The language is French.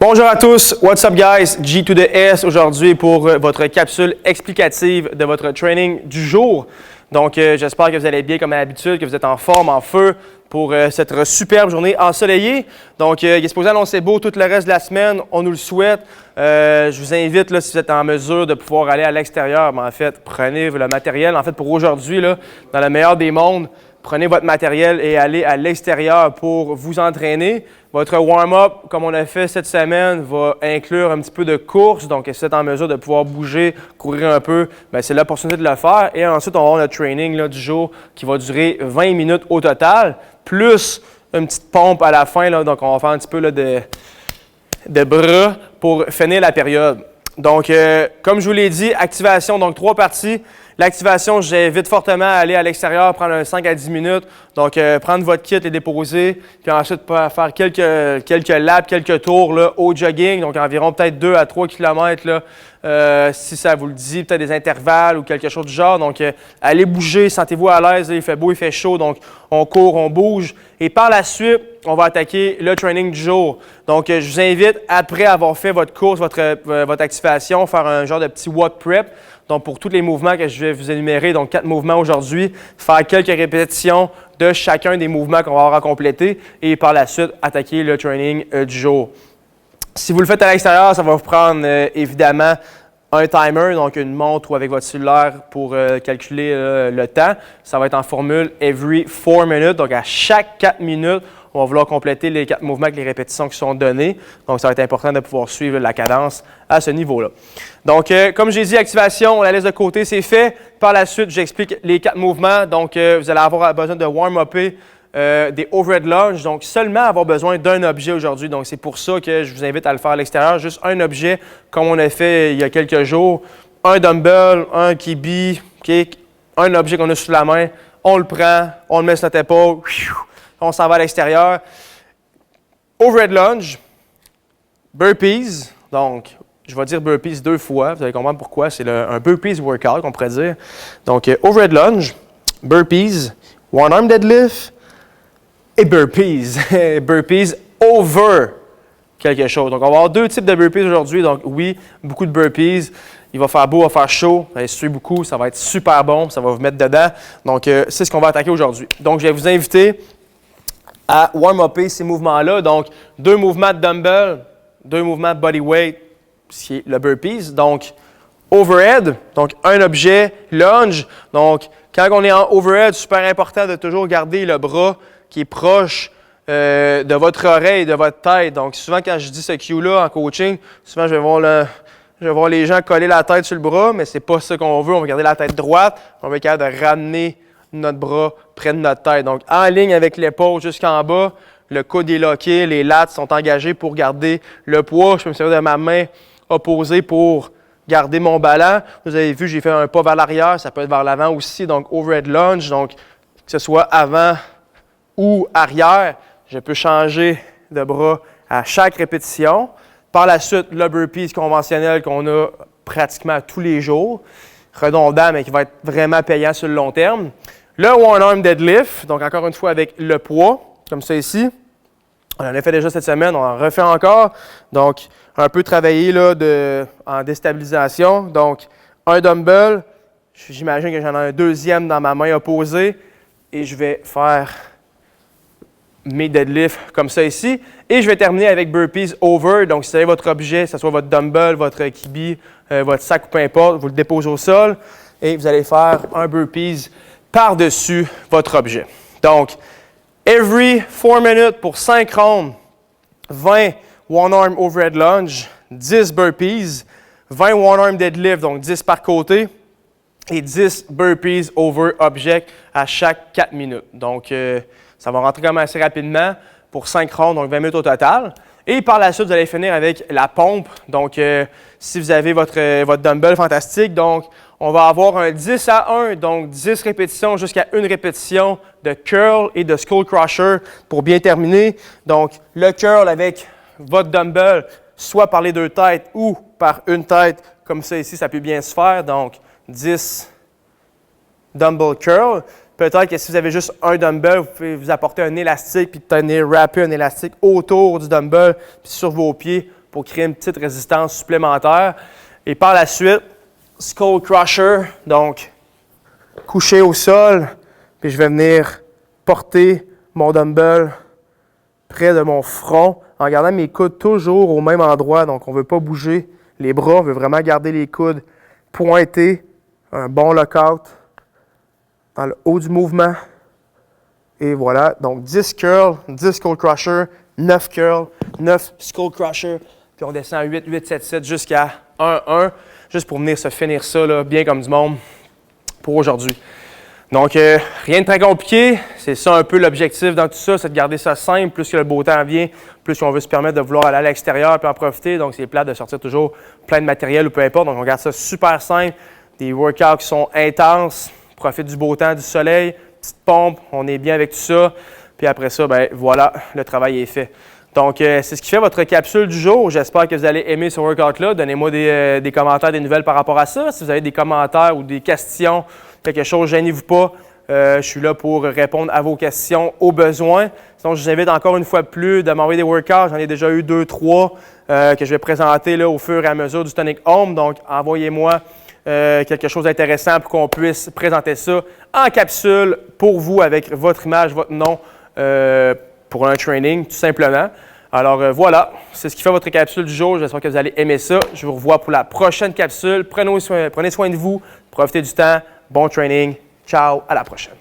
Bonjour à tous, what's up guys? G to the S aujourd'hui pour votre capsule explicative de votre training du jour. Donc j'espère que vous allez bien comme à l'habitude, que vous êtes en forme, en feu pour cette superbe journée ensoleillée. Donc il est supposé annoncer beau tout le reste de la semaine, on nous le souhaite. Je vous invite, là, si vous êtes en mesure de pouvoir aller à l'extérieur, en fait, prenez le matériel. En fait, pour aujourd'hui, là, dans le meilleur des mondes, prenez votre matériel et allez à l'extérieur pour vous entraîner. Votre warm-up, comme on a fait cette semaine, va inclure un petit peu de course. Donc, si vous êtes en mesure de pouvoir bouger, courir un peu, c'est l'opportunité de le faire. Et ensuite, on va avoir notre training là, du jour qui va durer 20 minutes au total, plus une petite pompe à la fin. Là, donc, on va faire un petit peu là, de bras pour finir la période. Donc, comme je vous l'ai dit, activation, donc 3 parties. L'activation, j'invite fortement à aller à l'extérieur, prendre un 5 à 10 minutes. Donc, prendre votre kit, les déposer, puis ensuite faire quelques laps, quelques tours là, au jogging, donc environ peut-être 2 à 3 km, là, si ça vous le dit, peut-être des intervalles ou quelque chose du genre. Donc, allez bouger, sentez-vous à l'aise, il fait beau, il fait chaud, donc on court, on bouge. Et par la suite, on va attaquer le training du jour. Donc, je vous invite, après avoir fait votre course, votre activation, faire un genre de petit walk prep. Donc, pour tous les mouvements que je vais vous énumérer, donc 4 mouvements aujourd'hui, faire quelques répétitions de chacun des mouvements qu'on va avoir à compléter et par la suite, attaquer le training du jour. Si vous le faites à l'extérieur, ça va vous prendre évidemment un timer, donc une montre ou avec votre cellulaire pour calculer le temps. Ça va être en formule every 4 minutes, donc à chaque 4 minutes, on va vouloir compléter les 4 mouvements avec les répétitions qui sont données. Donc, ça va être important de pouvoir suivre la cadence à ce niveau-là. Donc, comme j'ai dit, activation, on la laisse de côté, c'est fait. Par la suite, j'explique les 4 mouvements. Donc, vous allez avoir besoin de warm-upper des overhead lunges. Donc, seulement avoir besoin d'un objet aujourd'hui. Donc, c'est pour ça que je vous invite à le faire à l'extérieur. Juste un objet, comme on a fait il y a quelques jours. Un dumbbell, un kibi, kick, un objet qu'on a sous la main. On le prend, on le met sur notre épaule. On s'en va à l'extérieur. Overhead lunge, burpees. Donc, je vais dire burpees 2 fois. Vous allez comprendre pourquoi. C'est un burpees workout qu'on pourrait dire. Donc, overhead lunge, burpees, one arm deadlift et burpees. Burpees over quelque chose. Donc, on va avoir 2 types de burpees aujourd'hui. Donc, oui, beaucoup de burpees. Il va faire beau, il va faire chaud. Vous allez suer beaucoup. Ça va être super bon. Ça va vous mettre dedans. Donc, c'est ce qu'on va attaquer aujourd'hui. Donc, je vais vous inviter à warm-upper ces mouvements-là. Donc, 2 mouvements de dumbbell, 2 mouvements de bodyweight, qui est le burpees. Donc, overhead, donc un objet, lunge. Donc, quand on est en overhead, super important de toujours garder le bras qui est proche de votre oreille, de votre tête. Donc, souvent, quand je dis ce cue-là en coaching, souvent, je vais voir les gens coller la tête sur le bras, mais ce n'est pas ce qu'on veut. On va garder la tête droite. On va être capable de ramener notre bras près de notre tête. Donc, en ligne avec l'épaule jusqu'en bas, le coude est locké, les lats sont engagés pour garder le poids. Je peux me servir de ma main opposée pour garder mon ballon. Vous avez vu, j'ai fait un pas vers l'arrière, ça peut être vers l'avant aussi, donc overhead lunge. Donc, que ce soit avant ou arrière, je peux changer de bras à chaque répétition. Par la suite, le burpees conventionnel qu'on a pratiquement tous les jours, redondant, mais qui va être vraiment payant sur le long terme. Le one arm deadlift, donc encore une fois avec le poids, comme ça ici. On en a fait déjà cette semaine, on en refait encore. Donc, un peu travaillé là, en déstabilisation. Donc, un dumbbell, j'imagine que j'en ai un deuxième dans ma main opposée et je vais faire mes deadlifts comme ça ici. Et je vais terminer avec burpees over. Donc, si vous avez votre objet, que ce soit votre dumbbell, votre kibi, votre sac ou peu importe, vous le déposez au sol et vous allez faire un burpees par-dessus votre objet. Donc, every 4 minutes pour 5 rounds, 20 one arm overhead lunge, 10 burpees, 20 one arm deadlift, donc 10 par côté, et 10 burpees over object à chaque 4 minutes. Donc, ça va rentrer quand même assez rapidement pour 5 rounds, donc 20 minutes au total. Et par la suite, vous allez finir avec la pompe. Donc, si vous avez votre dumbbell fantastique, donc on va avoir un 10 à 1, donc 10 répétitions jusqu'à 1 répétition de curl et de skull crusher pour bien terminer. Donc, le curl avec votre dumbbell, soit par les 2 têtes ou par une tête, comme ça ici, ça peut bien se faire. Donc, 10 dumbbell curl. Peut-être que si vous avez juste un dumbbell, vous pouvez vous apporter un élastique puis tenir, wrapper un élastique autour du dumbbell puis sur vos pieds pour créer une petite résistance supplémentaire. Et par la suite, Skull Crusher, donc couché au sol, puis je vais venir porter mon dumbbell près de mon front en gardant mes coudes toujours au même endroit. Donc, on ne veut pas bouger les bras, on veut vraiment garder les coudes pointés. Un bon lockout dans le haut du mouvement. Et voilà, donc 10 curls, 10 Skull Crusher, 9 curls, 9 Skull Crusher, puis on descend à 8, 8, 7, 7 jusqu'à 1, 1, juste pour venir se finir ça là, bien comme du monde pour aujourd'hui. Donc, rien de très compliqué, c'est ça un peu l'objectif dans tout ça, c'est de garder ça simple, plus que le beau temps vient, plus qu'on veut se permettre de vouloir aller à l'extérieur et en profiter, donc c'est plate de sortir toujours plein de matériel ou peu importe, donc on garde ça super simple, des workouts qui sont intenses, profite du beau temps, du soleil, petite pompe, on est bien avec tout ça, puis après ça, ben voilà, le travail est fait. Donc, c'est ce qui fait votre capsule du jour. J'espère que vous allez aimer ce workout-là. Donnez-moi des commentaires, des nouvelles par rapport à ça. Si vous avez des commentaires ou des questions, quelque chose, gênez-vous pas. Je suis là pour répondre à vos questions au besoin. Sinon, je vous invite encore une fois de plus de m'envoyer des workouts. J'en ai déjà eu 2, 3 que je vais présenter là, au fur et à mesure du Tonic Home. Donc, envoyez-moi quelque chose d'intéressant pour qu'on puisse présenter ça en capsule pour vous avec votre image, votre nom. Pour un training, tout simplement. Alors voilà, c'est ce qui fait votre capsule du jour. J'espère que vous allez aimer ça. Je vous revois pour la prochaine capsule. Prenez soin de vous, profitez du temps. Bon training. Ciao, à la prochaine.